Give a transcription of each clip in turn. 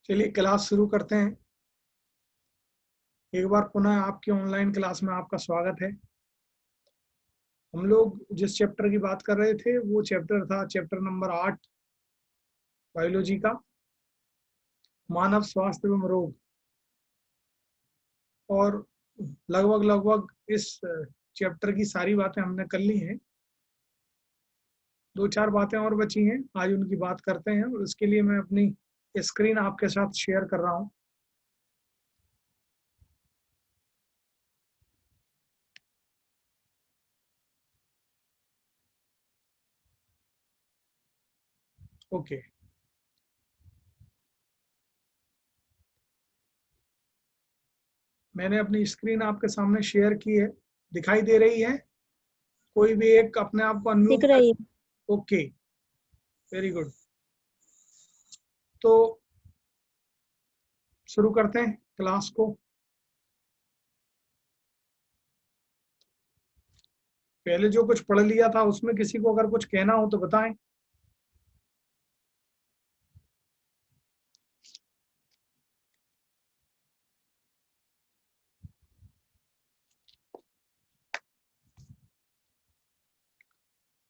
चलिए क्लास शुरू करते हैं। एक बार पुनः आपकी ऑनलाइन क्लास में आपका स्वागत है। हम लोग जिस चैप्टर की बात कर रहे थे वो चैप्टर था चैप्टर नंबर 8 बायोलॉजी का, मानव स्वास्थ्य एवं रोग। और लगभग इस चैप्टर की सारी बातें हमने कर ली हैं। दो चार बातें और बची हैं, आज उनकी बात करते हैं। और इसके लिए मैं अपनी स्क्रीन आपके साथ शेयर कर रहा हूँ। ओके, मैंने अपनी स्क्रीन आपके सामने शेयर की है। दिखाई दे रही है? कोई भी एक अपने आप को दिख अनम्यूट कर। रही है। Okay, very good. तो शुरू करते हैं क्लास को। पहले जो कुछ पढ़ लिया था उसमें किसी को अगर कुछ कहना हो तो बताएं।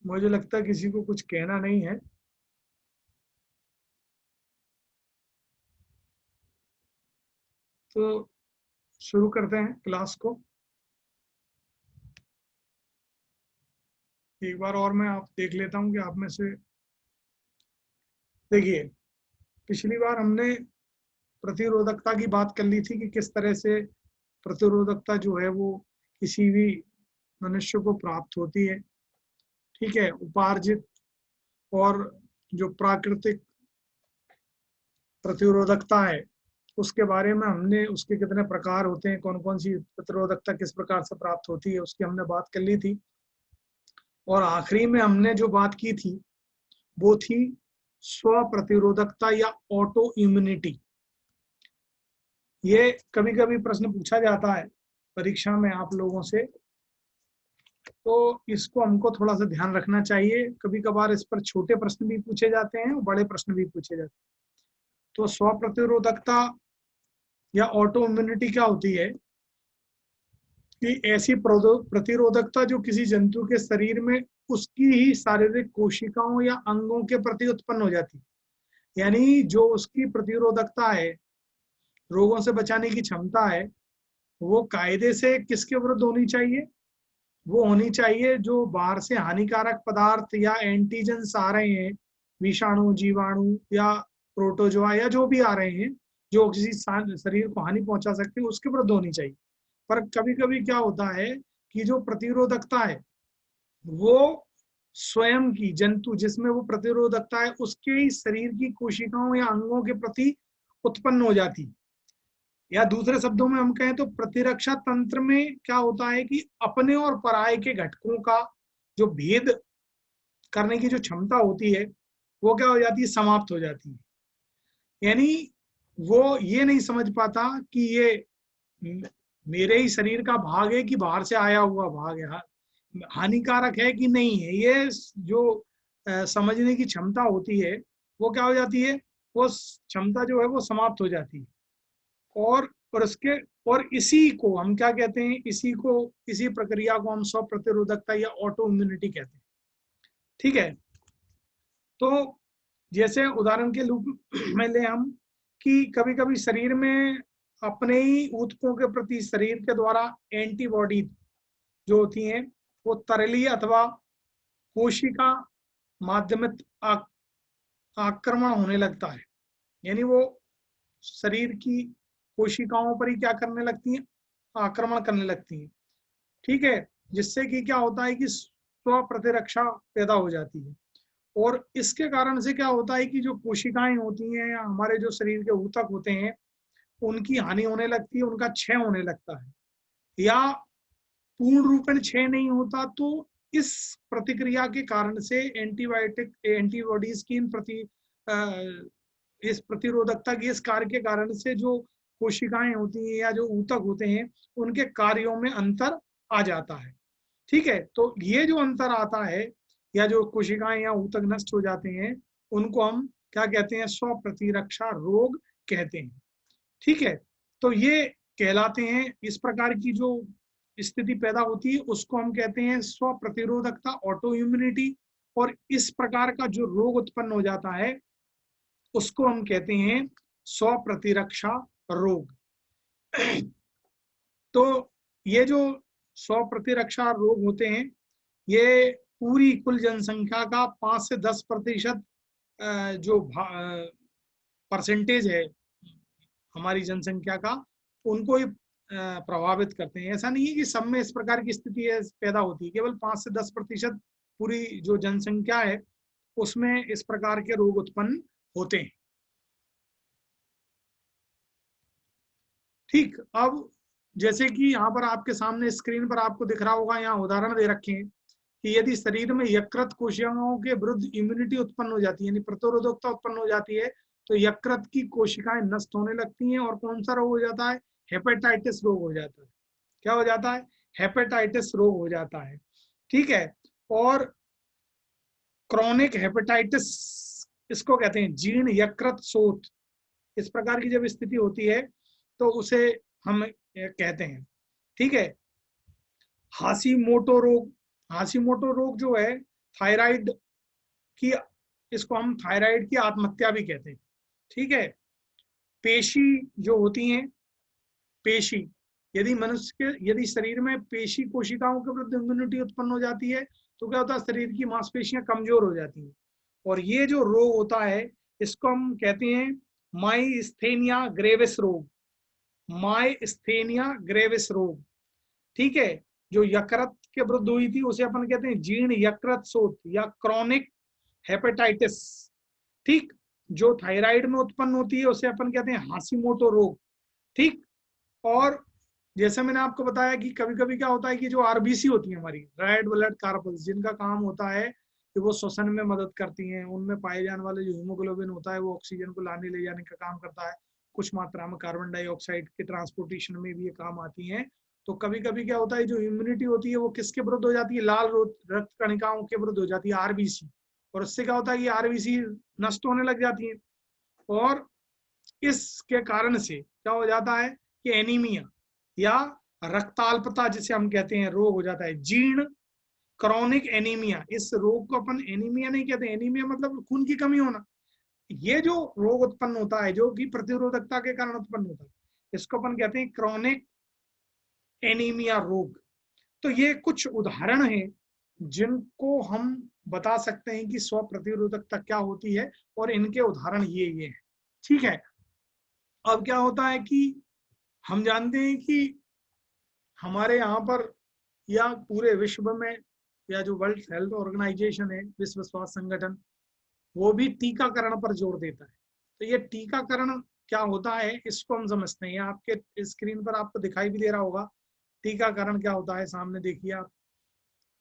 मुझे लगता है किसी को कुछ कहना नहीं है। तो शुरू करते हैं क्लास को। एक बार और मैं आप देख लेता हूं कि आप में से देखिए, पिछली बार हमने प्रतिरोधकता की बात कर ली थी कि किस तरह से प्रतिरोधकता जो है वो किसी भी मनुष्य को प्राप्त होती है। ठीक है, उपार्जित और जो प्राकृतिक प्रतिरोधकता है उसके बारे में हमने, उसके कितने प्रकार होते हैं, कौन कौन सी प्रतिरोधकता किस प्रकार से प्राप्त होती है, उसकी हमने बात कर ली थी। और आखिरी में हमने जो बात की थी वो थी स्व प्रतिरोधकता या ऑटो इम्यूनिटी। ये कभी कभी प्रश्न पूछा जाता है परीक्षा में आप लोगों से, तो इसको हमको थोड़ा सा ध्यान रखना चाहिए। कभी कभार इस पर छोटे प्रश्न भी पूछे जाते हैं और बड़े प्रश्न भी पूछे जाते हैं। तो स्व प्रतिरोधकता या ऑटो इम्यूनिटी क्या होती है कि ऐसी प्रतिरोधकता जो किसी जंतु के शरीर में उसकी ही शारीरिक कोशिकाओं या अंगों के प्रति उत्पन्न हो जाती है। यानी जो उसकी प्रतिरोधकता है, रोगों से बचाने की क्षमता है, वो कायदे से किसके विरुद्ध होनी चाहिए? वो होनी चाहिए जो बाहर से हानिकारक पदार्थ या एंटीजेंस आ रहे हैं, विषाणु, जीवाणु या प्रोटोजोआ या जो भी आ रहे हैं जो किसी शरीर को हानि पहुंचा सकते हैं, उसके विरुद्ध होनी चाहिए। पर कभी कभी क्या होता है कि जो प्रतिरोधकता है वो स्वयं की, जंतु जिसमें वो प्रतिरोधकता है उसके ही शरीर की कोशिकाओं या अंगों के प्रति उत्पन्न हो जाती है। या दूसरे शब्दों में हम कहें तो प्रतिरक्षा तंत्र में क्या होता है कि अपने और पराये के घटकों का जो भेद करने की जो क्षमता होती है वो क्या हो जाती है? समाप्त हो जाती है। यानी वो ये नहीं समझ पाता कि ये मेरे ही शरीर का भाग है कि बाहर से आया हुआ भाग है, हानिकारक है कि नहीं है। ये जो समझने की क्षमता होती है वो क्या हो जाती है? वो क्षमता जो है वो समाप्त हो जाती है। और उसके और इसी को हम क्या कहते हैं? इसी प्रक्रिया को हम स्व प्रतिरोधकता या ऑटो इम्यूनिटी कहते हैं। ठीक है, तो जैसे उदाहरण के रूप में ले हम कि कभी कभी शरीर में अपने ही ऊतकों के प्रति शरीर के द्वारा एंटीबॉडी जो होती हैं वो तरलीय अथवा कोशिका माध्यमिक आक्रमण होने लगता है। यानी वो शरीर की कोशिकाओं पर ही क्या करने लगती हैं? आक्रमण करने लगती हैं। ठीक है, जिससे कि क्या होता है कि स्व प्रतिरक्षा पैदा हो जाती है। और इसके कारण से क्या होता है कि जो कोशिकाएं होती हैं या हमारे जो शरीर के ऊतक होते हैं उनकी हानि होने लगती है, उनका क्षय होने लगता है। या पूर्ण रूपेण क्षय नहीं होता तो इस प्रतिक्रिया के कारण से एंटीबॉडीज की इन प्रति इस प्रतिरोधकता के इस कार्य के कारण से जो कोशिकाएं होती हैं या जो ऊतक होते हैं उनके कार्यों में अंतर आ जाता है। ठीक है, तो ये जो अंतर आता है या जो कोशिकाएं या ऊतक नष्ट हो जाते हैं उनको हम क्या कहते हैं? स्व प्रतिरक्षा रोग कहते हैं। ठीक है, तो ये कहलाते हैं, इस प्रकार की जो स्थिति पैदा होती है उसको हम कहते हैं स्व प्रतिरोधकता, ऑटो इम्यूनिटी। और इस प्रकार का जो रोग उत्पन्न हो जाता है उसको हम कहते हैं स्व प्रतिरक्षा रोग। तो ये जो स्व प्रतिरक्षा रोग होते हैं ये पूरी कुल जनसंख्या का 5 से 10% जो परसेंटेज है हमारी जनसंख्या का, उनको ही प्रभावित करते हैं। ऐसा नहीं है कि सब में इस प्रकार की स्थिति पैदा होती है, केवल 5 से 10% पूरी जो जनसंख्या है उसमें इस प्रकार के रोग उत्पन्न होते हैं। ठीक, अब जैसे कि यहाँ पर आपके सामने स्क्रीन पर आपको दिख रहा होगा, यहाँ उदाहरण दे रखे हैं कि यदि शरीर में यकृत कोशिकाओं के विरुद्ध इम्यूनिटी उत्पन्न हो जाती है, यानी प्रतिरोधकता उत्पन्न हो जाती है, तो यकृत की कोशिकाएं नष्ट होने लगती हैं और कौन सा रोग हो जाता है? हेपेटाइटिस रोग हो जाता है। क्या हो जाता है? हेपेटाइटिस रोग हो जाता है। ठीक है, और क्रॉनिक हेपेटाइटिस इसको कहते हैं, जीर्ण यकृत शोथ। इस प्रकार की जब स्थिति होती है तो उसे हम कहते हैं। ठीक है, हाशीमोटो रोग। हाशीमोटो रोग जो है थायराइड की, इसको हम थायराइड की आत्महत्या भी कहते हैं। ठीक है, पेशी जो होती हैं, पेशी, यदि शरीर में पेशी कोशिकाओं के विरुद्ध इम्यूनिटी उत्पन्न हो जाती है तो क्या होता है? शरीर की मांसपेशियां कमजोर हो जाती हैं और ये जो रोग होता है इसको हम कहते हैं माइस्थेनिया ग्रेविस रोग। माइस्थेनिया ग्रेविस रोग। ठीक है, जो यकृत के विरुद्ध हुई थी उसे अपन कहते हैं जीर्ण यकृत शोथ या क्रॉनिक हेपेटाइटिस। ठीक, जो थायराइड में उत्पन्न होती है उसे अपन कहते हैं हाशीमोटो रोग। ठीक, और जैसे मैंने आपको बताया कि कभी कभी क्या होता है कि जो आरबीसी होती है हमारी, रेड ब्लड कार्पल्स, जिनका काम होता है कि वो श्वसन में मदद करती हैं, उनमें पाए जाने वाले जो हीमोग्लोबिन होता है वो ऑक्सीजन को लाने ले जाने का काम करता है, कुछ मात्रा में कार्बन डाइऑक्साइड के ट्रांसपोर्टेशन में भी ये काम आती हैं। तो कभी कभी क्या होता है, जो इम्यूनिटी होती है वो किसके विरुद्ध हो जाती है? लाल रक्त कणिकाओं के विरुद्ध हो जाती है, आरबीसी। और उससे क्या होता है कि आरबीसी नष्ट होने लग जाती है और इसके कारण से क्या हो जाता है कि एनीमिया या रक्ताल्पता जिसे हम कहते हैं रोग हो जाता है, जीर्ण क्रॉनिक एनीमिया। इस रोग को अपन एनीमिया नहीं कहते, एनीमिया मतलब खून की कमी होना। ये जो रोग उत्पन्न होता है जो कि प्रतिरोधकता के कारण उत्पन्न होता है, इसको अपन कहते हैं क्रॉनिक एनीमिया रोग। तो ये कुछ उदाहरण हैं जिनको हम बता सकते हैं कि स्व प्रतिरोधकता क्या होती है और इनके उदाहरण ये हैं। ठीक है, अब क्या होता है कि हम जानते हैं कि हमारे यहाँ पर या पूरे विश्व में या जो वर्ल्ड हेल्थ ऑर्गेनाइजेशन है, विश्व स्वास्थ्य संगठन, वो भी टीकाकरण पर जोर देता है। तो ये टीकाकरण क्या होता है इसको हम समझते हैं। आपके स्क्रीन पर आपको दिखाई भी दे रहा होगा टीकाकरण क्या होता है, सामने देखिए आप।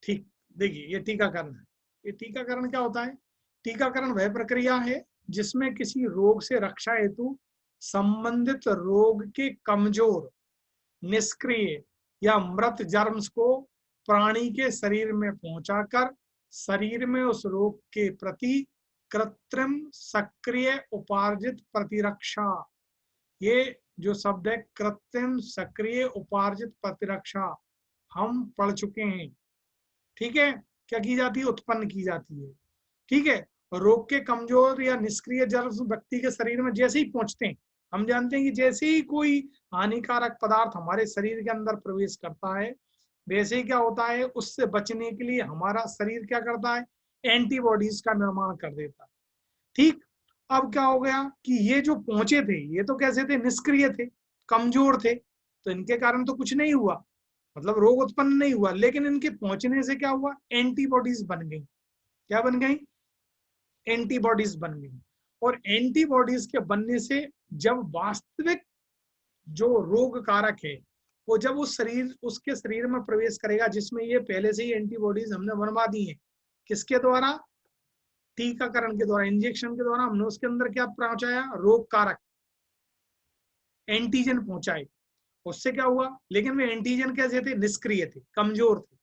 ठीक, देखिए ये टीकाकरण है। ये टीकाकरण क्या होता है? टीकाकरण वह प्रक्रिया है जिसमें किसी रोग से रक्षा हेतु संबंधित रोग के कमजोर, निष्क्रिय या मृत जर्म्स को प्राणी के शरीर में पहुंचाकर शरीर में उस रोग के प्रति कृत्रिम सक्रिय उपार्जित प्रतिरक्षा, ये जो शब्द है कृत्रिम सक्रिय उपार्जित प्रतिरक्षा हम पढ़ चुके हैं। ठीक है, क्या की जाती है? उत्पन्न की जाती है। ठीक है, रोग के कमजोर या निष्क्रिय जर्म्स व्यक्ति के शरीर में जैसे ही पहुंचते हैं, हम जानते हैं कि जैसे ही कोई हानिकारक पदार्थ हमारे शरीर के अंदर प्रवेश करता है वैसे ही क्या होता है, उससे बचने के लिए हमारा शरीर क्या करता है? एंटीबॉडीज का निर्माण कर देता है। ठीक, अब क्या हो गया कि ये जो पहुंचे थे ये तो कैसे थे? निष्क्रिय थे, कमजोर थे, तो इनके कारण तो कुछ नहीं हुआ, मतलब रोग उत्पन्न नहीं हुआ, लेकिन इनके पहुंचने से क्या हुआ? एंटीबॉडीज बन गई। क्या बन गई? एंटीबॉडीज बन गई। और एंटीबॉडीज के बनने से जब वास्तविक जो रोग कारक है वो जब उसके शरीर में प्रवेश करेगा, जिसमें ये पहले से ही एंटीबॉडीज हमने बनवा दी है, किसके द्वारा? टीकाकरण के द्वारा, इंजेक्शन के द्वारा हमने उसके अंदर क्या पहुंचाया? रोग कारक एंटीजन पहुंचाए। उससे क्या हुआ? लेकिन वे एंटीजन कैसे थे? निष्क्रिय थे, कमजोर थे।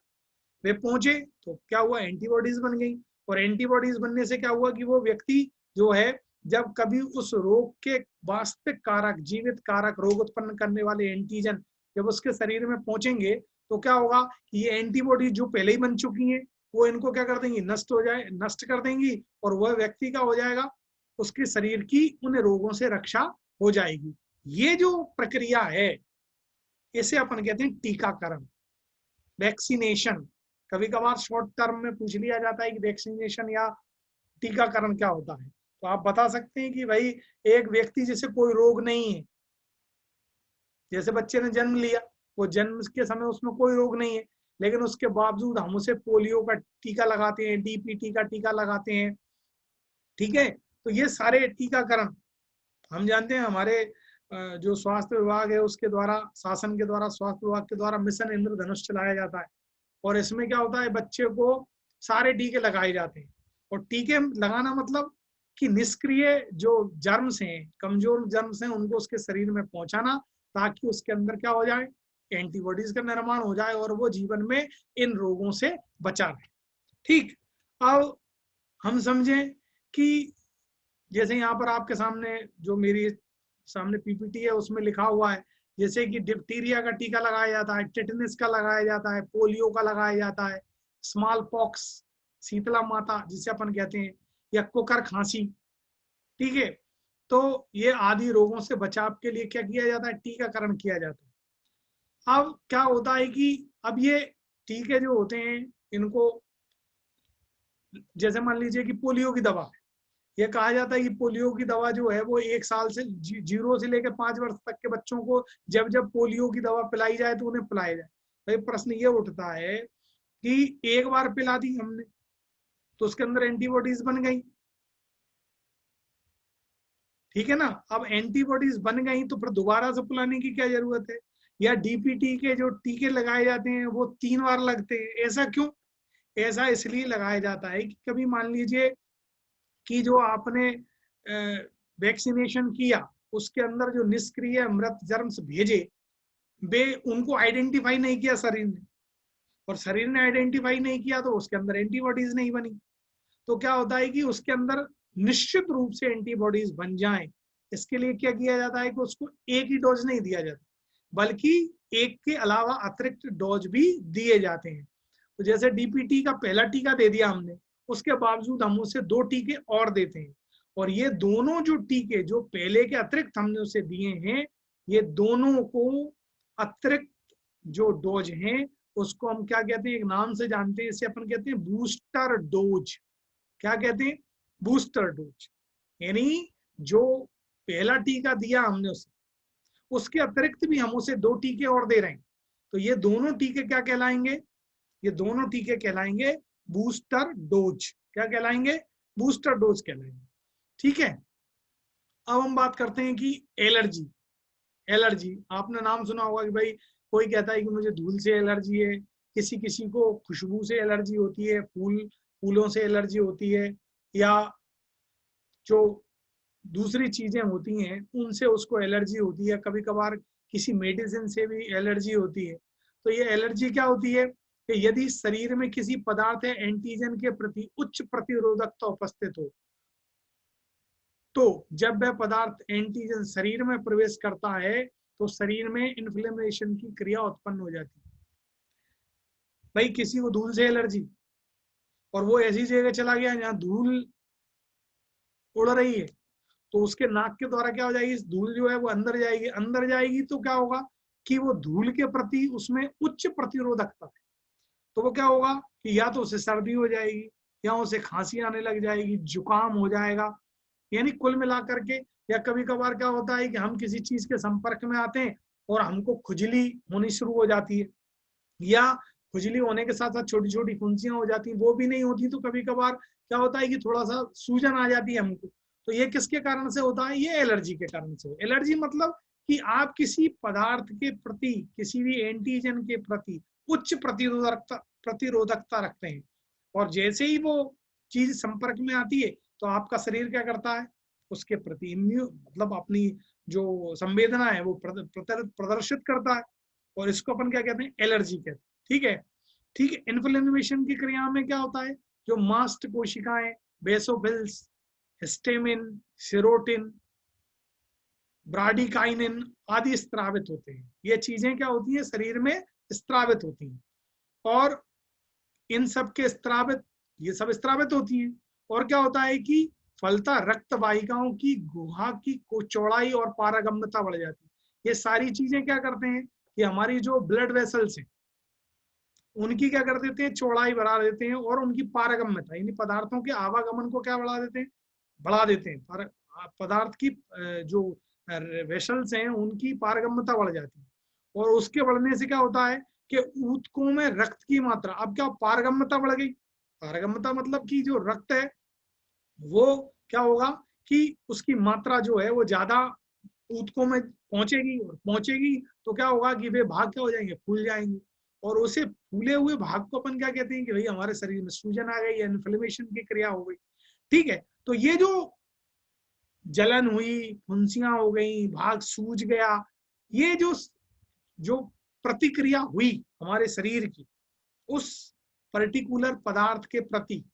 वे पहुंचे तो क्या हुआ? एंटीबॉडीज बन गई। और एंटीबॉडीज बनने से क्या हुआ कि वो व्यक्ति जो है जब कभी उस रोग के वास्तविक कारक, जीवित कारक, रोग उत्पन्न करने वाले एंटीजन जब उसके शरीर में पहुंचेंगे तो क्या होगा कि ये एंटीबॉडी जो पहले ही बन चुकी हैं वो इनको क्या कर देंगी, नष्ट कर देंगी, और वह व्यक्ति का हो जाएगा, उसके शरीर की उन रोगों से रक्षा हो जाएगी। ये जो प्रक्रिया है इसे अपन कहते हैं टीकाकरण, वैक्सीनेशन। कभी कभार शॉर्ट टर्म में पूछ लिया जाता है कि वैक्सीनेशन या टीकाकरण क्या होता है, तो आप बता सकते हैं कि भाई एक व्यक्ति जिसे कोई रोग नहीं है, जैसे बच्चे ने जन्म लिया, वो जन्म के समय उसमें कोई रोग नहीं है, लेकिन उसके बावजूद हम उसे पोलियो का टीका लगाते हैं, डीपीटी का टीका लगाते हैं, ठीक है। तो ये सारे टीकाकरण हम जानते हैं, हमारे जो स्वास्थ्य विभाग है उसके द्वारा, शासन के द्वारा, स्वास्थ्य विभाग के द्वारा मिशन इंद्रधनुष चलाया जाता है, और इसमें क्या होता है, बच्चे को सारे टीके लगाए जाते हैं। और टीके लगाना मतलब कि निष्क्रिय जो जर्म्स हैं, कमजोर जर्म्स हैं, उनको उसके शरीर में पहुंचाना, ताकि उसके अंदर क्या हो जाए, एंटीबॉडीज का निर्माण हो जाए और वो जीवन में इन रोगों से बचा रहे। ठीक, अब हम समझें कि जैसे यहाँ पर आपके सामने जो मेरी सामने पीपीटी है उसमें लिखा हुआ है, जैसे कि डिप्टीरिया का टीका लगाया जाता है, टेटनस का लगाया जाता है, पोलियो का लगाया जाता है, स्मॉल पॉक्स, शीतला माता जिसे अपन कहते हैं, या कुकर खांसी, ठीक है। तो ये आदि रोगों से बचाव के लिए क्या किया जाता है, टीकाकरण किया जाता है। अब क्या होता है कि अब ये टीके जो होते हैं इनको, जैसे मान लीजिए कि पोलियो की दवा है, यह कहा जाता है कि पोलियो की दवा जो है वो 1 साल से 0 से लेकर 5 वर्ष तक के बच्चों को जब जब पोलियो की दवा पिलाई जाए तो उन्हें पिलाई जाए। भाई प्रश्न ये उठता है कि एक बार पिला दी हमने तो उसके अंदर एंटीबॉडीज बन गई, ठीक है ना। अब एंटीबॉडीज बन गई तो फिर दोबारा से पिलाने की क्या जरूरत है, या डीपीटी के जो टीके लगाए जाते हैं वो 3 बार लगते हैं, ऐसा क्यों? ऐसा इसलिए लगाया जाता है कि कभी मान लीजिए कि जो आपने वैक्सीनेशन किया उसके अंदर जो निष्क्रिय मृत जर्म्स भेजे, वे उनको आइडेंटिफाई नहीं किया शरीर ने, और शरीर ने आइडेंटिफाई नहीं किया तो उसके अंदर एंटीबॉडीज नहीं बनी। तो क्या होता है कि उसके अंदर निश्चित रूप से एंटीबॉडीज बन जाएं, इसके लिए क्या किया जाता है कि उसको एक ही डोज नहीं दिया जाता, बल्कि एक के अलावा अतिरिक्त डोज भी दिए जाते हैं। तो जैसे डीपीटी का पहला टीका दे दिया हमने, उसके बावजूद हम उसे 2 टीके और देते हैं, और ये दोनों जो टीके जो पहले के अतिरिक्त हमने उसे दिए हैं, ये दोनों को अतिरिक्त जो डोज हैं उसको हम क्या कहते हैं, एक नाम से जानते हैं, इसे अपन कहते हैं बूस्टर डोज। क्या कहते हैं, बूस्टर डोज। यानी जो पहला टीका दिया हमने उसे, उसके अतिरिक्त भी हम उसे 2 टीके और दे रहे हैं, तो ये दोनों टीके क्या कहलाएंगे, ये दोनों टीके कहलाएंगे बूस्टर डोज। क्या कहलाएंगे, बूस्टर डोज कहलाएंगे, ठीक है। अब हम बात करते हैं कि एलर्जी। एलर्जी आपने नाम सुना होगा कि भाई कोई कहता है कि मुझे धूल से एलर्जी है, किसी किसी को खुशबू से एलर्जी होती है, फूलों से एलर्जी होती है, या जो दूसरी चीजें होती हैं उनसे उसको एलर्जी होती है, कभी कभार किसी मेडिसिन से भी एलर्जी होती है। तो ये एलर्जी क्या होती है कि यदि शरीर में किसी पदार्थ या एंटीजन के प्रति उच्च प्रतिरोधकता उपस्थित हो, तो जब वह पदार्थ एंटीजन शरीर में प्रवेश करता है तो शरीर में इन्फ्लेमेशन की क्रिया उत्पन्न हो जाती है। भाई किसी को धूल से एलर्जी, और वो ऐसी जगह चला गया जहाँ धूल उड़ रही है, तो उसके नाक के द्वारा क्या हो जाएगी, धूल जो है वो अंदर जाएगी, अंदर जाएगी तो क्या होगा कि वो धूल के प्रति उसमें उच्च प्रतिरोधकता है, तो वो क्या होगा कि या तो उसे सर्दी हो जाएगी, या उसे खांसी आने लग जाएगी, जुकाम हो जाएगा। यानी कुल मिलाकर के, या कभी कभार क्या होता है कि हम किसी चीज के संपर्क में आते हैं और हमको खुजली होनी शुरू हो जाती है, या खुजली होने के साथ साथ छोटी छोटी फुंसियां हो जाती हैं, वो भी नहीं होती, तो कभी कभार क्या होता है कि थोड़ा सा सूजन आ जाती है हमको। तो ये किसके कारण से होता है, ये एलर्जी के कारण से। एलर्जी मतलब कि आप किसी पदार्थ के प्रति, किसी भी एंटीजन के प्रति उच्च प्रतिरोधकता रखते हैं, और जैसे ही वो चीज संपर्क में आती है तो आपका शरीर क्या करता है, उसके प्रति इम्यून मतलब अपनी जो संवेदना है वो प्रदर्शित करता है, और इसको अपन क्या कहते हैं, एलर्जी कहते हैं, ठीक है। ठीक है, इन्फ्लेमेशन की क्रिया में क्या होता है, जो मास्ट कोशिकाएं, बेसोफिल्स हिस्टामिन, सेरोटिन, ब्राडिकाइनिन आदि स्त्रावित होते हैं। ये चीजें क्या होती हैं, शरीर में स्त्रावित होती हैं, और इन सब के स्त्रावित, ये सब स्त्रावित होती हैं। और क्या होता है कि फलता रक्त वाहिकाओं की गुहा की चौड़ाई और पारगम्यता बढ़ जाती है। ये सारी चीजें क्या करते हैं कि हमारी जो ब्लड वेसल्स हैं उनकी क्या कर देते हैं, चौड़ाई बढ़ा देते हैं, और उनकी पारगम्यता यानी पदार्थों के आवागमन को क्या बढ़ा देते हैं, बढ़ा देते हैं। पदार्थ की जो वेसल्स हैं उनकी पारगम्यता बढ़ जाती है, और उसके बढ़ने से क्या होता है कि ऊतकों में रक्त की मात्रा, अब क्या पारगम्यता बढ़ गई, पारगम्यता मतलब कि जो रक्त है वो क्या होगा कि उसकी मात्रा जो है वो ज्यादा ऊतकों में पहुंचेगी, और पहुंचेगी तो क्या होगा कि वे भाग क्या हो जाएंगे, फूल जाएंगे, और उसे फूले हुए भाग को अपन क्या कहते हैं कि भाई हमारे शरीर में सूजन आ गई, इन्फ्लेमेशन की क्रिया हो गई। ठीक है, तो ये जो जलन हुई, फुंसियां हो गई, भाग सूज गया, ये जो प्रतिक्रिया हुई हमारे शरीर की उस पर्टिकुलर पदार्थ के प्रति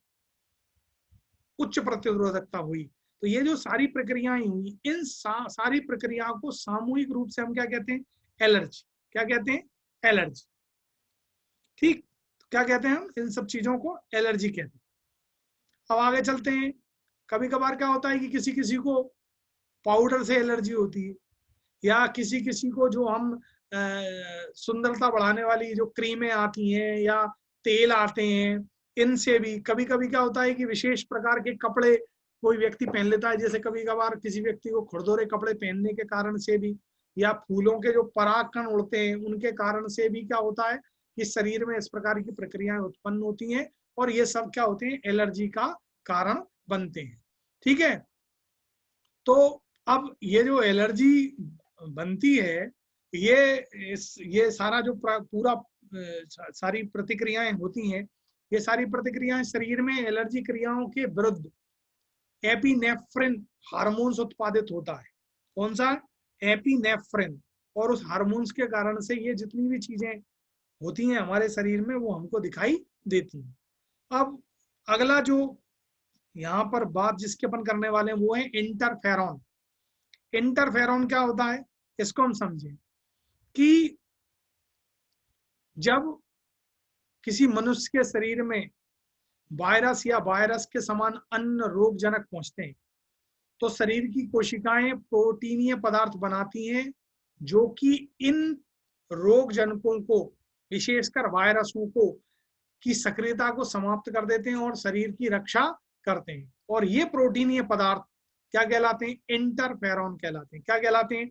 उच्च प्रतिरोधकता हुई, तो ये जो सारी प्रक्रियाएं हुई, इन सारी प्रक्रियाओं को सामूहिक रूप से हम क्या कहते हैं, एलर्जी। क्या कहते हैं, एलर्जी। ठीक, क्या कहते हैं हम इन सब चीजों को, एलर्जी कहते हैं। अब आगे चलते हैं। कभी कभार क्या होता है कि किसी किसी को पाउडर से एलर्जी होती है, या किसी किसी को जो हम सुंदरता बढ़ाने वाली जो क्रीमें आती हैं या तेल आते हैं, इनसे भी कभी कभी क्या होता है कि विशेष प्रकार के कपड़े कोई व्यक्ति पहन लेता है, जैसे कभी कभार किसी व्यक्ति को खुरदुरे कपड़े पहनने के कारण से भी, या फूलों के जो परागकण उड़ते हैं उनके कारण से भी क्या होता है कि शरीर में इस प्रकार की प्रक्रियाएं उत्पन्न होती हैं, और ये सब क्या होते हैं, एलर्जी का कारण बनते हैं। ठीक है, तो अब ये जो एलर्जी बनती है, ये सारा जो पूरा सारी प्रतिक्रियाएं होती हैं, ये सारी प्रतिक्रियाएं शरीर में एलर्जी क्रियाओं के विरुद्ध एपिनेफ्रिन हार्मोन्स उत्पादित होता है। कौन सा, एपिनेफ्रिन। और उस हार्मोन्स के कारण से ये जितनी भी चीजें होती हैं हमारे शरीर में वो हमको दिखाई देती हैं। अब अगला जो यहाँ पर बात जिसके अपन करने वाले हैं वो है इंटरफेरॉन। इंटरफेरॉन क्या होता है, इसको हम समझें कि जब किसी मनुष्य के शरीर में वायरस या वायरस के समान अन्य रोगजनक पहुंचते हैं, तो शरीर की कोशिकाएं प्रोटीनीय पदार्थ बनाती हैं जो कि इन रोगजनकों को, विशेषकर वायरसों को की सक्रियता को समाप्त कर देते हैं और शरीर की रक्षा करते हैं। और ये प्रोटीनीय पदार्थ क्या कहलाते हैं, इंटरफेरॉन कहलाते हैं। क्या कहलाते हैं,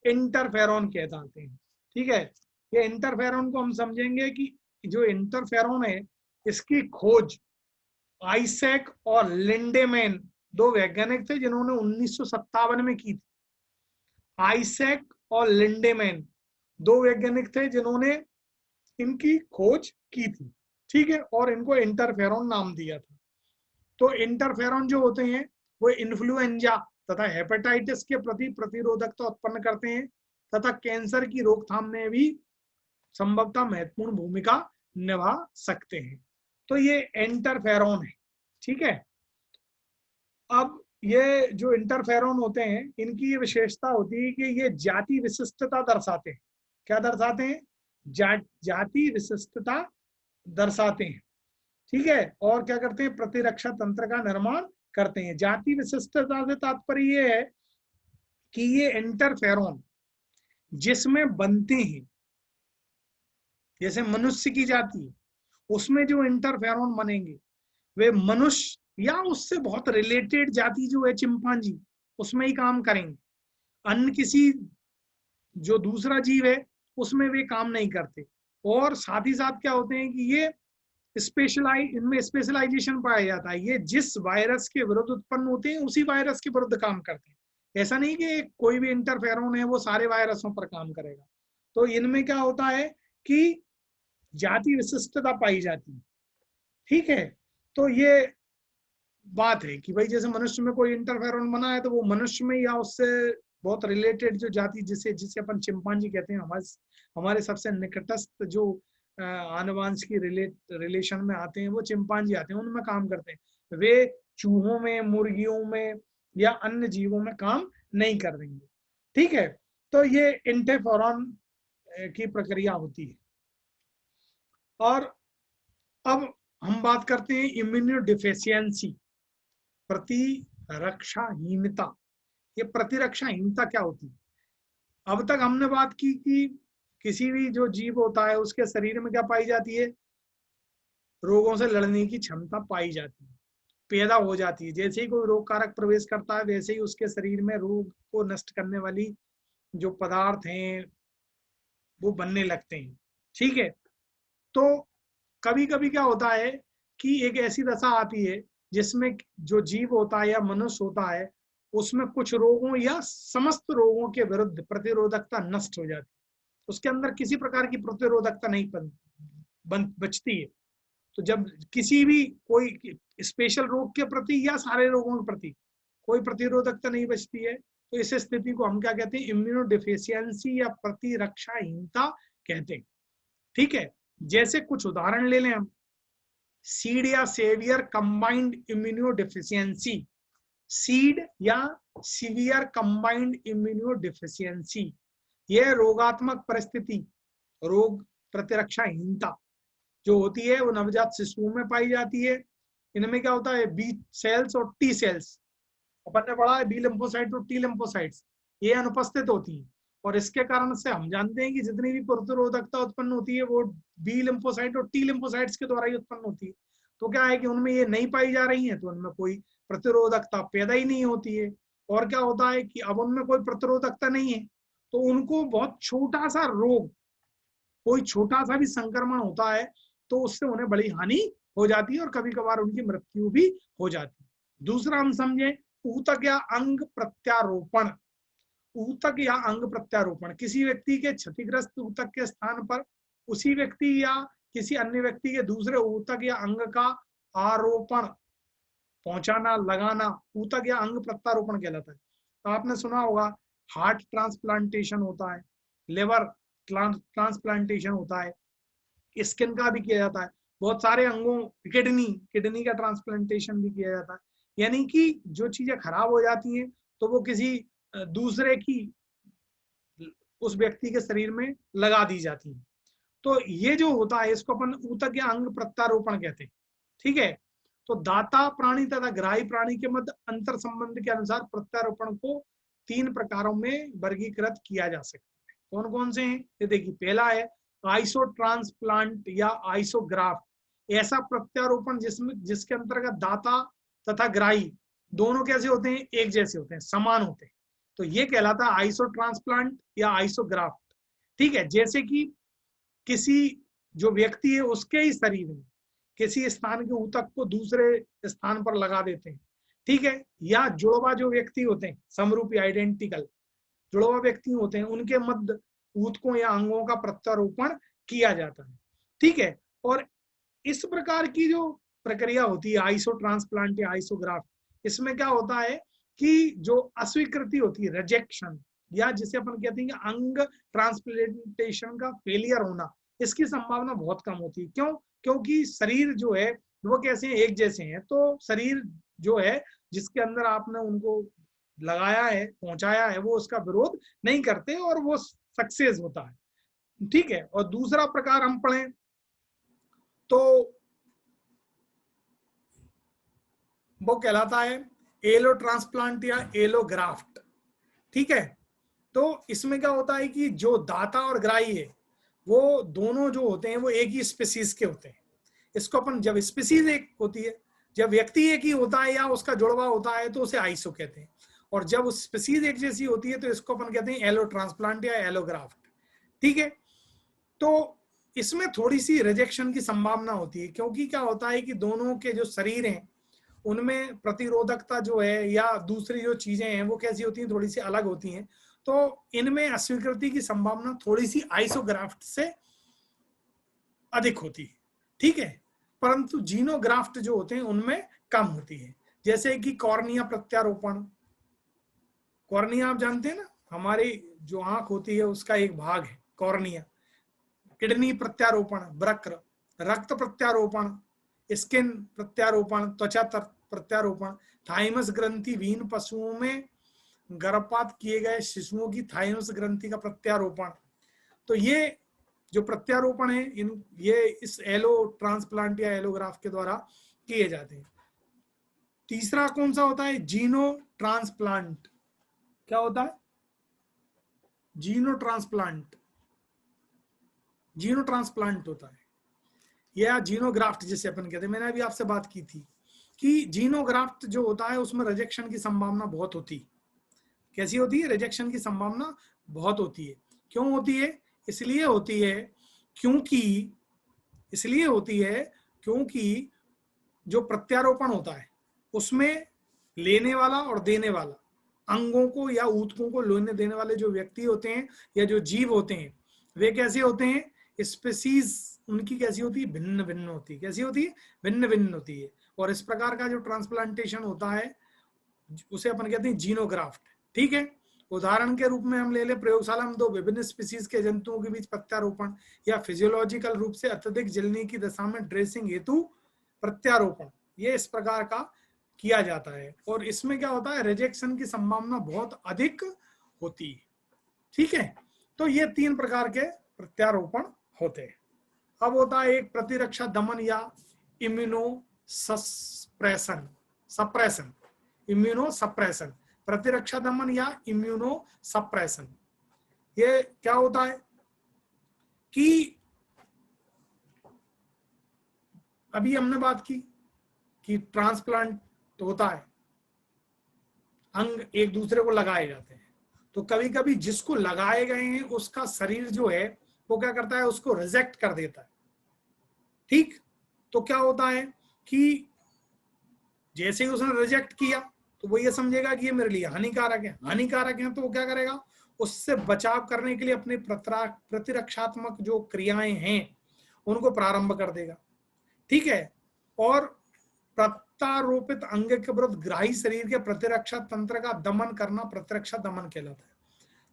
इंटरफेरॉन कहलाते हैं। ठीक है, ये इंटरफेरॉन को हम समझेंगे कि जो इंटरफेरॉन है इसकी खोज आइजैक और लिंडेमैन, दो वैज्ञानिक थे जिन्होंने 1957 में की थी। आइजैक और लिंडेमैन दो वैज्ञानिक थे जिन्होंने इनकी खोज की थी। ठीक है, और इनको इंटरफेरॉन नाम दिया था। तो इंटरफेरॉन जो होते हैं वो इन्फ्लुएंजा तथा हेपेटाइटिस के प्रति प्रतिरोधकता उत्पन्न करते हैं, तथा कैंसर की रोकथाम में भी संभवतः महत्वपूर्ण भूमिका निभा सकते हैं। तो ये इंटरफेरॉन है। ठीक है, अब ये जो इंटरफेरॉन होते हैं इनकी ये विशेषता होती है कि ये जाति विशिष्टता दर्शाते हैं। क्या दर्शाते हैं, जाति विशिष्टता दर्शाते हैं। ठीक है, और क्या करते हैं, प्रतिरक्षा तंत्र का निर्माण करते हैं। जाति विशिष्टता से तात्पर्य ये है कि ये इंटरफेरॉन जिसमें बनते हैं, जैसे मनुष्य की जाति उसमें जो इंटरफेरॉन बनेंगे वे मनुष्य या उससे बहुत रिलेटेड जाति जो है चिंपांजी उसमें ही काम करेंगे। अन्य किसी जो दूसरा जीव है उसमें वे काम नहीं करते। और साथ ही साथ क्या होते हैं कि ये इनमें स्पेशलाइजेशन पाया जाता है। ये जिस वायरस के विरुद्ध उत्पन्न होते हैं उसी वायरस के विरुद्ध काम करते हैं। ऐसा नहीं कि कोई भी इंटरफेरॉन है वो सारे वायरसों पर काम करेगा। तो इनमें क्या होता है कि जाति विशिष्टता पाई जाती है। ठीक है, तो ये बात है कि भाई जैसे मनुष्य में कोई इंटरफेरॉन बना है तो वो मनुष्य में या उससे बहुत रिलेटेड जो जाति जिसे अपन चिंपांजी कहते हैं, हमारे सबसे निकटस्थ जो आनुवंशिक रिलेशन में आते हैं वो चिंपांजी आते हैं, उनमें काम करते हैं। वे चूहों में, मुर्गियों में या अन्य जीवों में काम नहीं कर देंगे। ठीक है, तो ये इंटरफेरॉन की प्रक्रिया होती है। और अब हम बात करते हैं इम्यूनोडिफिशियंसी, प्रतिरक्षाहीनता। ये प्रतिरक्षाहीनता क्या होती है? अब तक हमने बात की कि किसी भी जो जीव होता है उसके शरीर में क्या पाई जाती है? रोगों से लड़ने की क्षमता पाई जाती है, पैदा हो जाती है। जैसे ही कोई रोग कारक प्रवेश करता है वैसे ही उसके शरीर में रोग को नष्ट करने वाली जो पदार्थ हैं वो बनने लगते हैं। ठीक है, तो कभी कभी क्या होता है कि एक ऐसी दशा आती है जिसमें जो जीव होता है या मनुष्य होता है उसमें कुछ रोगों या समस्त रोगों के विरुद्ध प्रतिरोधकता नष्ट हो जाती है, उसके अंदर किसी प्रकार की प्रतिरोधकता नहीं बचती है। तो जब किसी भी कोई स्पेशल रोग के प्रति या सारे रोगों के प्रति कोई प्रतिरोधकता नहीं बचती है, तो इस स्थिति को हम क्या कहते हैं? इम्यूनोडिफिशियंसी या प्रतिरक्षाहीनता कहते हैं। ठीक है, जैसे कुछ उदाहरण ले लें हम। सीड या सेवियर कंबाइंड इम्यूनोडिफिशियंसी, सीड या सीवियर कंबाइंड इम्यूनोडिफिशियंसी, यह रोगात्मक परिस्थिति, रोग प्रतिरक्षाहीनता जो होती है वो नवजात शिशुओं में पाई जाती है। इनमें क्या होता है? बी सेल्स और टी सेल्स, अपन ने पढ़ा है बी लिम्फोसाइट और टी लिम्फोसाइट्स, ये अनुपस्थित होती है। और इसके कारण से हम जानते हैं कि जितनी भी प्रतिरोधकता उत्पन्न होती है वो बी लिम्फोसाइट और टी लिम्फोसाइट्स के द्वारा ही उत्पन्न होती है। तो क्या है कि उनमें ये नहीं पाई जा रही है तो उनमें कोई प्रतिरोधकता पैदा ही नहीं होती है। और क्या होता है कि अब उनमें कोई प्रतिरोधकता नहीं है तो उनको बहुत छोटा सा रोग, कोई छोटा सा भी संक्रमण होता है तो उससे उन्हें बड़ी हानि हो जाती है और कभी कभार उनकी मृत्यु भी हो जाती है। दूसरा हम समझे ऊतक या अंग प्रत्यारोपण। ऊतक या अंग प्रत्यारोपण, किसी व्यक्ति के क्षतिग्रस्त ऊतक के स्थान पर उसी व्यक्ति या किसी अन्य व्यक्ति के दूसरे ऊतक या अंग का आरोपण, पहुंचाना, लगाना, ऊतक या अंग प्रत्यारोपण कहलाता है। तो आपने सुना होगा हार्ट ट्रांसप्लांटेशन होता है, लिवर ट्रांसप्लांटेशन होता है, स्किन का भी किया जाता है, बहुत सारे अंगों, किडनी का ट्रांसप्लांटेशन भी किया जाता है। यानी कि जो चीजें खराब हो जाती हैं तो वो किसी दूसरे की, उस व्यक्ति के शरीर में लगा दी जाती है। तो ये जो होता है इसको अपन ऊतक या अंग प्रत्यारोपण कहते हैं। ठीक है, तो दाता प्राणी तथा ग्राही प्राणी के मध्य अंतर संबंध के अनुसार प्रत्यारोपण को 3 प्रकारों में वर्गीकृत किया जा सकता है। कौन कौन से हैं? ये देखिए, पहला है आइसो ट्रांसप्लांट या आइसोग्राफ्ट, ऐसा प्रत्यारोपण जिसके अंतर्गत दाता तथा ग्राही दोनों कैसे होते हैं? एक जैसे होते हैं, समान होते हैं। तो ये कहलाता है आइसो ट्रांसप्लांट या आइसोग्राफ्ट। ठीक है, जैसे कि किसी जो व्यक्ति है उसके ही शरीर में किसी स्थान के ऊतक को दूसरे स्थान पर लगा देते हैं। ठीक है, या जुड़वा जो व्यक्ति होते हैं, समरूपी आइडेंटिकल जुड़वा व्यक्ति होते हैं, उनके मध्य ऊतकों या अंगों का प्रत्यारोपण किया जाता है। ठीक है, और इस प्रकार की जो प्रक्रिया होती है आइसो ट्रांसप्लांट या आइसोग्राफ्ट, इसमें क्या होता है कि जो अस्वीकृति होती है, रिजेक्शन, या जिसे अपन कहते हैं कि अंग ट्रांसप्लांटेशन का फेलियर होना, इसकी संभावना बहुत कम होती है। क्यों? क्योंकि शरीर जो है वो कैसे हैं? एक जैसे हैं। तो शरीर जो है जिसके अंदर आपने उनको लगाया है, पहुंचाया है, वो उसका विरोध नहीं करते और वो सक्सेस होता है। ठीक है, और दूसरा प्रकार हम पढ़ें तो वो कहलाता है एलो ट्रांसप्लांट या एलोग्राफ्ट। ठीक है, तो इसमें क्या होता है कि जो दाता और ग्राही है वो दोनों जो होते हैं वो एक ही स्पीसीज के होते हैं। इसको अपन, जब स्पीसीज एक होती है, जब व्यक्ति एक ही होता है या उसका जुड़वा होता है तो उसे आइसो कहते हैं, और जब उस स्पीसीज एक जैसी होती है तो इसको अपन कहते हैं एलो ट्रांसप्लांट या एलोग्राफ्ट। ठीक है, तो इसमें थोड़ी सी रिजेक्शन की संभावना होती है, क्योंकि क्या होता है कि दोनों के जो शरीर हैं उनमें प्रतिरोधकता जो है या दूसरी जो चीजें हैं वो कैसी होती हैं? थोड़ी सी अलग होती हैं। तो इनमें अस्वीकृति की संभावना थोड़ी सी आइसोग्राफ्ट से अधिक होती है। ठीक है, परंतु जीनोग्राफ्ट जो होते हैं उनमें कम होती है। जैसे कि कॉर्निया प्रत्यारोपण, कॉर्निया आप जानते हैं ना, हमारी जो आंख होती है उसका एक भाग है कॉर्निया। किडनी प्रत्यारोपण, वृक्क, रक्त प्रत्यारोपण, स्किन प्रत्यारोपण, त्वचा प्रत्यारोपण, थाइमस ग्रंथि विहीन पशुओं में गर्भपात किए गए शिशुओं की थाइमस ग्रंथि का प्रत्यारोपण। तो ये जो प्रत्यारोपण है ये इस एलो ट्रांसप्लांट या एलोग्राफ के द्वारा किए जाते हैं। तीसरा कौन सा होता है? जीनो ट्रांसप्लांट। क्या होता है? जीनो ट्रांसप्लांट। जीनो ट्रांसप्लांट होता है या जीनोग्राफ्ट जिसे अपन कहते हैं। मैंने अभी आपसे बात की थी कि जीनोग्राफ्ट जो होता है उसमें रिजेक्शन की संभावना बहुत होती है। कैसी होती है? रिजेक्शन की संभावना बहुत होती है। क्यों होती है? इसलिए होती है क्योंकि जो प्रत्यारोपण होता है उसमें लेने वाला और देने वाला, अंगों को या ऊतकों को लेने देने वाले जो व्यक्ति होते हैं या जो जीव होते हैं वे कैसे होते हैं? स्पीसीज उनकी कैसी होती है? भिन्न भिन्न होती है। कैसी होती है? भिन्न भिन्न होती है। और इस प्रकार का जो ट्रांसप्लांटेशन होता है उसे अपन कहते हैं जीनोग्राफ्ट। ठीक है, उदाहरण के रूप में हम ले ले, प्रयोगशाला में दो विभिन्न स्पीसीज के जंतुओं के बीच प्रत्यारोपण या फिजियोलॉजिकल रूप से अत्यधिक जलने की दशा में ड्रेसिंग हेतु प्रत्यारोपण, ये इस प्रकार का किया जाता है। और इसमें क्या होता है? रिजेक्शन की संभावना बहुत अधिक होती है। ठीक है, तो ये 3 प्रकार के प्रत्यारोपण होते हैं। अब होता है एक प्रतिरक्षा दमन या इम्यूनो सप्रेशन। इम्यूनो सप्रेशन, प्रतिरक्षा दमन या इम्यूनो सप्रेशन। ये क्या होता है कि अभी हमने बात की कि ट्रांसप्लांट तो होता है, अंग एक दूसरे को लगाए जाते हैं। तो कभी कभी जिसको लगाए गए हैं उसका शरीर जो है वो क्या करता है? उसको रिजेक्ट कर देता है। ठीक, तो क्या होता है कि जैसे ही उसने रिजेक्ट किया तो वो ये समझेगा कि ये मेरे लिए हानिकारक है। तो वो क्या करेगा? उससे बचाव करने के लिए अपने प्रतिरक्षात्मक जो क्रियाएं हैं उनको प्रारंभ कर देगा। ठीक है, और प्रत्यारोपित अंग के विरुद्ध ग्राही शरीर के प्रतिरक्षा तंत्र का दमन करना प्रतिरक्षा दमन कहलाता है।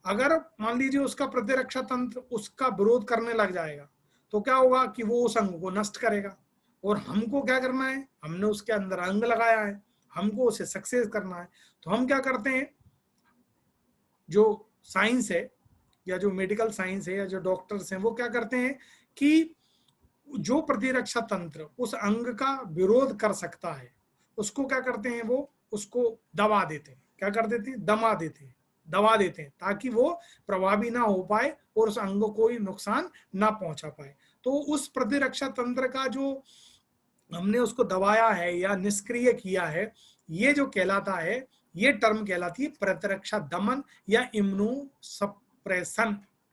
अगर मान लीजिए उसका प्रतिरक्षा तंत्र उसका विरोध करने लग जाएगा तो क्या होगा कि वो उस अंग को नष्ट करेगा। और हमको क्या करना है? हमने उसके अंदर अंग लगाया है, हमको उसे सक्सेस करना है। तो हम क्या करते हैं? जो साइंस है या जो मेडिकल साइंस है या जो डॉक्टर्स हैं वो क्या करते हैं कि जो प्रतिरक्षा तंत्र उस अंग का विरोध कर सकता है उसको क्या करते हैं? वो उसको दबा देते हैं। क्या कर देते हैं? दबा देते हैं ताकि वो प्रभावी ना हो पाए और उस अंग को कोई नुकसान ना पहुंचा पाए। तो उस प्रतिरक्षा तंत्र का जो हमने उसको दबाया है या निष्क्रिय किया है, ये जो कहलाता है, ये टर्म कहलाती है प्रतिरक्षा दमन या इम्यूनो सप्रेशन।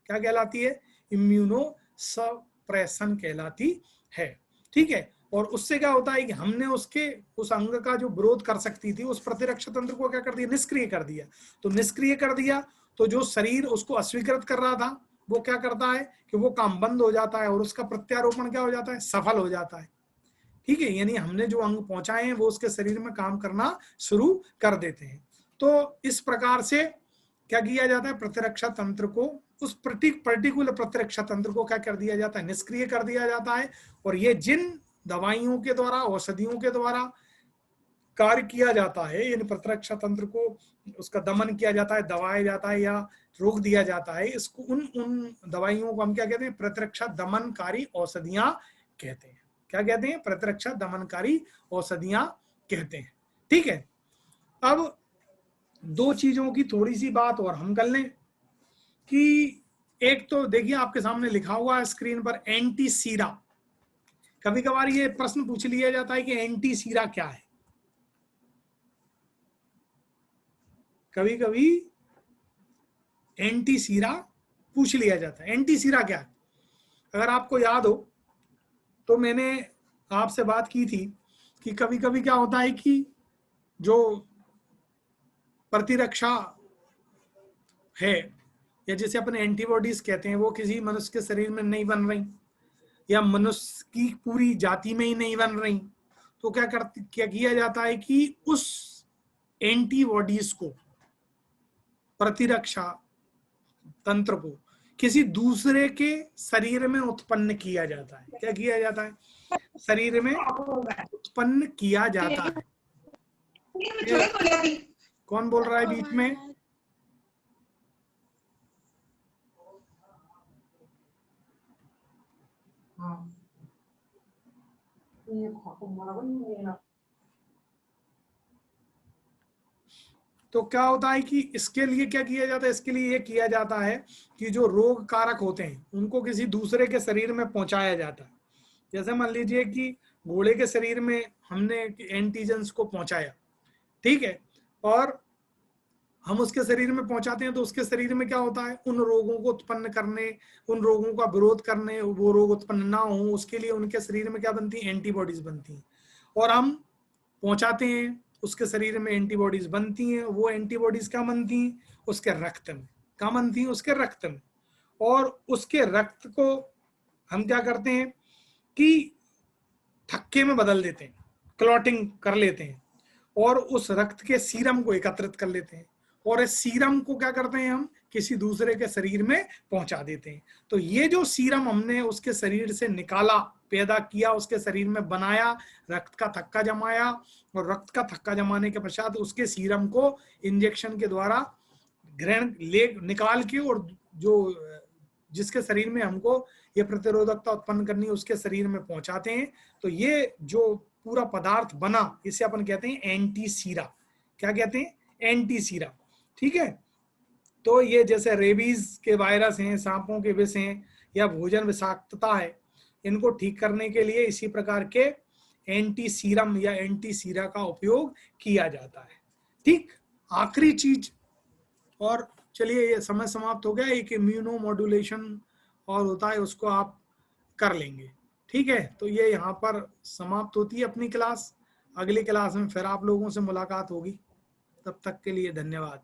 क्या कहलाती है? इम्यूनो सप्रेशन कहलाती है। ठीक है, और उससे क्या होता है कि हमने उसके उस अंग का जो विरोध कर सकती थी उस प्रतिरक्षा तंत्र को क्या कर दिया? निष्क्रिय कर दिया। तो निष्क्रिय कर दिया तो जो शरीर उसको अस्वीकृत कर रहा था वो क्या करता है कि वो काम बंद हो जाता है और उसका प्रत्यारोपण क्या हो जाता है? सफल हो जाता है। ठीक है, यानी हमने जो अंग पहुंचाए हैं वो उसके शरीर में काम करना शुरू कर देते हैं। तो इस प्रकार से क्या किया जाता है? प्रतिरक्षा तंत्र को, उस पर्टिकुलर प्रतिरक्षा तंत्र को क्या कर दिया जाता है? निष्क्रिय कर दिया जाता है। और ये जिन दवाइयों के द्वारा, औषधियों के द्वारा कार्य किया जाता है, यानी प्रतिरक्षा तंत्र को उसका दमन किया जाता है, दबाया जाता है या रोक दिया जाता है, इसको उन दवाइयों को हम क्या कहते हैं? प्रतिरक्षा दमनकारी औषधियां कहते हैं। क्या कहते हैं? प्रतिरक्षा दमनकारी औषधियां कहते हैं। ठीक है, अब 2 चीजों की थोड़ी सी बात और हम कर लें कि एक तो देखिए आपके सामने लिखा हुआ है स्क्रीन पर एंटीसीरा। कभी कभार ये प्रश्न पूछ लिया जाता है कि एंटीसीरा क्या है। कभी कभी एंटीसीरा पूछ लिया जाता है। एंटीसीरा क्या है? अगर आपको याद हो तो मैंने आपसे बात की थी कि कभी कभी क्या होता है कि जो प्रतिरक्षा है या जिसे अपने एंटीबॉडीज कहते हैं वो किसी मनुष्य के शरीर में नहीं बन रही या मनुष्य की पूरी जाति में ही नहीं बन रही, तो क्या किया जाता है कि उस एंटीबॉडीज को, प्रतिरक्षा तंत्र को किसी दूसरे के शरीर में उत्पन्न किया जाता है। क्या किया जाता है? शरीर में उत्पन्न किया जाता है। कौन बोल रहा है बीच में? तो क्या होता है कि इसके लिए क्या किया जाता है? इसके लिए ये किया जाता है कि जो रोग कारक होते हैं उनको किसी दूसरे के शरीर में पहुंचाया जाता है। जैसे मान लीजिए कि घोड़े के शरीर में हमने एंटीजेंस को पहुंचाया, ठीक है, और हम उसके शरीर में पहुंचाते हैं तो उसके शरीर में क्या होता है? उन रोगों को उत्पन्न करने, उन रोगों का विरोध करने, वो रोग उत्पन्न ना हो उसके लिए उनके शरीर में क्या बनती है? एंटीबॉडीज बनती हैं। और हम पहुंचाते हैं, उसके शरीर में एंटीबॉडीज बनती हैं। वो एंटीबॉडीज क्या बनती हैं? उसके रक्त में। क्या बनती हैं? उसके रक्त में। और उसके रक्त को हम क्या करते हैं कि थक्के में बदल देते हैं, क्लॉटिंग कर लेते हैं, और उस रक्त के सीरम को एकत्रित कर लेते हैं, और इस सीरम को क्या करते हैं? हम किसी दूसरे के शरीर में पहुंचा देते हैं। तो ये जो सीरम हमने उसके शरीर से निकाला, पैदा किया, उसके शरीर में बनाया, रक्त का थक्का जमाया, और रक्त का थक्का जमाने के पश्चात उसके सीरम को इंजेक्शन के द्वारा ग्रहण ले निकाल के, और जो जिसके शरीर में हमको ये प्रतिरोधकता उत्पन्न करनी है उसके शरीर में पहुंचाते हैं। तो ये जो पूरा पदार्थ बना इसे अपन कहते हैं एंटी सीरा। क्या कहते हैं? एंटी सीरा। ठीक है। तो ये जैसे रेबीज के वायरस हैं, सांपों के विष हैं, या भोजन विषाक्तता है, इनको ठीक करने के लिए इसी प्रकार के एंटी सीरम या एंटी सीरा का उपयोग किया जाता है। ठीक। आखिरी चीज, और चलिए ये समय समाप्त हो गया, एक इम्यूनो मॉड्यूलेशन और होता है, उसको आप कर लेंगे। ठीक है। तो ये यहाँ पर समाप्त होती है अपनी क्लास। अगली क्लास में फिर आप लोगों से मुलाकात होगी। तब तक के लिए धन्यवाद।